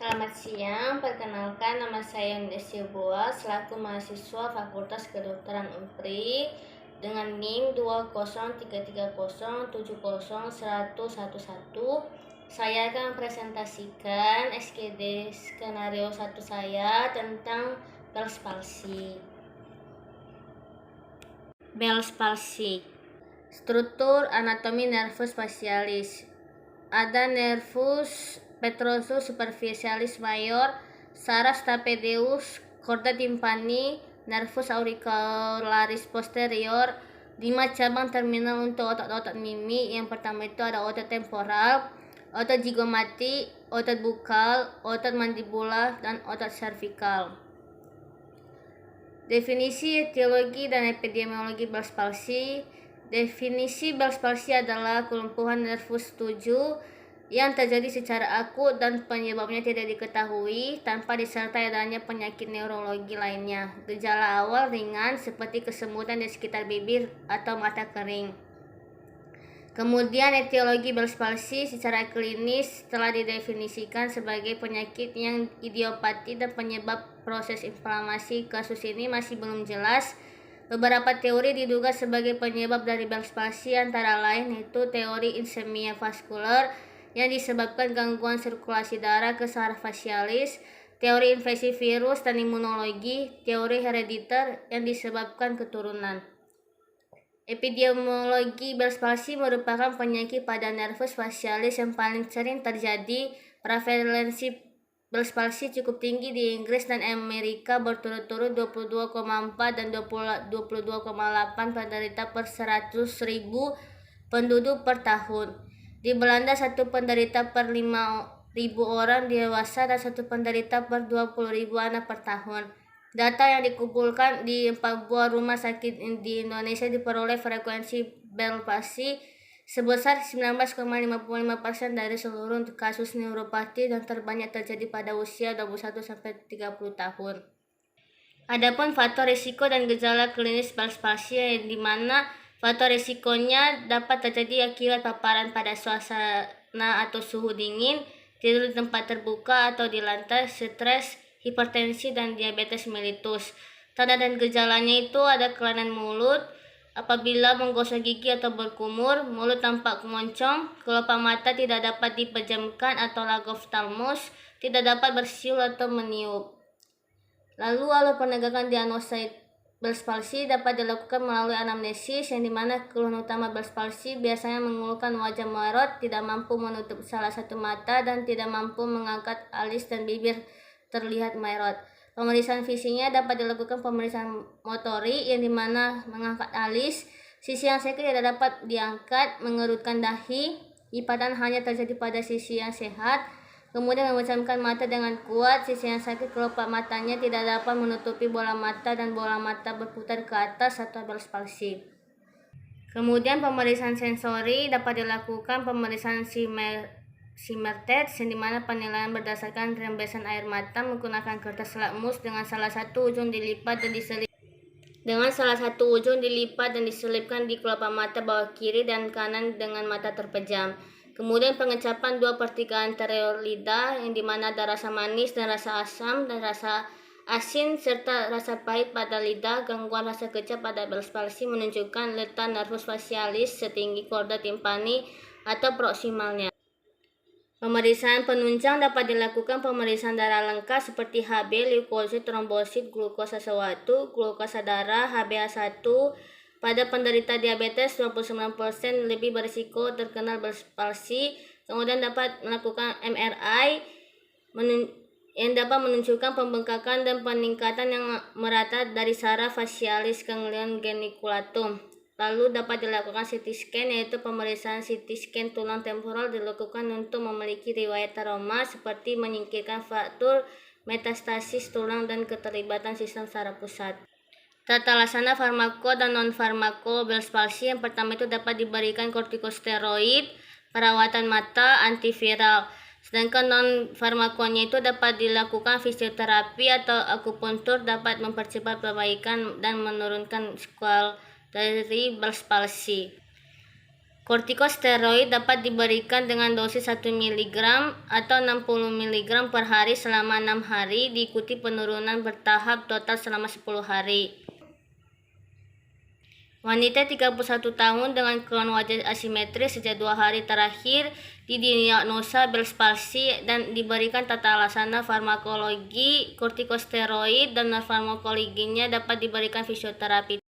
Selamat siang, perkenalkan nama saya Indah Boa selaku mahasiswa Fakultas Kedokteran UNPRI dengan NIM 20330701111. Saya akan mempresentasikan SKD skenario 1 saya tentang Bell's palsy. Bell's palsy. Struktur anatomi nervus facialis. Ada nervus petrosus superficialis mayor, saraf stapedius, chorda tympani, nervus auricularis posterior. 5 cabang terminal untuk otot-otot mimi. Yang pertama itu ada otot temporal, otot zigomati, otot bukal, otot mandibula, dan otot cervical. Definisi, etiologi, dan epidemiologi Bell's palsy. Definisi Bell's palsy adalah kelumpuhan nervus 7 yang terjadi secara akut dan penyebabnya tidak diketahui tanpa disertai adanya penyakit neurologi lainnya. Gejala awal ringan seperti kesemutan di sekitar bibir atau mata kering. Kemudian etiologi Bell's palsy secara klinis telah didefinisikan sebagai penyakit yang idiopati dan penyebab proses inflamasi. Kasus ini masih belum jelas. Beberapa teori diduga sebagai penyebab dari Bell's palsy, antara lain yaitu teori ischemia vaskular yang disebabkan gangguan sirkulasi darah ke saraf facialis, teori infeksi virus dan imunologi, teori herediter yang disebabkan keturunan. Epidemiologi Bell's palsy merupakan penyakit pada nervus facialis yang paling sering terjadi. Prevalensi Bell's palsy cukup tinggi di Inggris dan Amerika, berturut-turut 22,4 dan 22,8 penderita per 100.000 penduduk per tahun. Di Belanda 1 penderita per 5.000 orang dewasa dan 1 penderita per 20.000 anak per tahun. Data yang dikumpulkan di 4 buah rumah sakit di Indonesia diperoleh frekuensi Bell's palsy sebesar 19,55% dari seluruh kasus neuropati dan terbanyak terjadi pada usia 21-30 tahun. Adapun faktor risiko dan gejala klinis Bell's palsy, di mana faktor risikonya dapat terjadi akibat paparan pada suasana atau suhu dingin, tidur di tempat terbuka atau di lantai, stres, hipertensi, dan diabetes mellitus. Tanda dan gejalanya itu ada kelainan mulut apabila menggosok gigi atau berkumur, mulut tampak moncong, kelopak mata tidak dapat dipejamkan atau lagophthalmos, tidak dapat bersiul atau meniup. Lalu penegakan diagnosa Bell's palsy dapat dilakukan melalui anamnesis, yang dimana keluhan utama Bell's palsy biasanya mengeluhkan wajah merot, tidak mampu menutup salah satu mata, dan tidak mampu mengangkat alis dan bibir terlihat merot. Pemeriksaan visinya dapat dilakukan pemeriksaan motorik, yang dimana mengangkat alis, sisi yang sakit tidak dapat diangkat, mengerutkan dahi, lipatan hanya terjadi pada sisi yang sehat, kemudian memejamkan mata dengan kuat, sisi yang sakit kelopak matanya tidak dapat menutupi bola mata dan bola mata berputar ke atas atau Bell's palsy. Kemudian pemeriksaan sensori dapat dilakukan pemeriksaan Simertest, yang dimana penilaian berdasarkan rembesan air mata menggunakan kertas lakmus dengan salah satu ujung dilipat dan diselipkan di kelopak mata bawah kiri dan kanan dengan mata terpejam. Kemudian pengecapan 2/3 anterior lidah, yang dimana ada rasa manis dan rasa asam dan rasa asin serta rasa pahit pada lidah. Gangguan rasa kecap pada Bell's palsy menunjukkan letak nervus facialis setinggi chorda tympani atau proksimalnya. Pemeriksaan penunjang dapat dilakukan pemeriksaan darah lengkap seperti Hb, leukosit, trombosit, glukosa sewaktu, glukosa darah, HbA1. Pada penderita diabetes, 29% lebih berisiko terkena Bell's palsy. Kemudian dapat melakukan MRI yang dapat menunjukkan pembengkakan dan peningkatan yang merata dari saraf facialis ganglion geniculatum. Lalu dapat dilakukan CT scan, yaitu pemeriksaan CT scan tulang temporal dilakukan untuk memiliki riwayat trauma seperti menyingkirkan fraktur, metastasis tulang, dan keterlibatan sistem saraf pusat. Tata laksana farmako dan non-farmako Bell's palsy, yang pertama itu dapat diberikan kortikosteroid, perawatan mata, antiviral. Sedangkan non-farmakonya itu dapat dilakukan fisioterapi atau akupuntur, dapat mempercepat perbaikan dan menurunkan sequela dari Bell's palsy. Kortikosteroid dapat diberikan dengan dosis 1 mg atau 60 mg per hari selama 6 hari, diikuti penurunan bertahap total selama 10 hari. Wanita 31 tahun dengan keluhan wajah asimetris sejak 2 hari terakhir didiagnosa Bell's palsy dan diberikan tata laksana farmakologi kortikosteroid, dan farmakologinya dapat diberikan fisioterapi.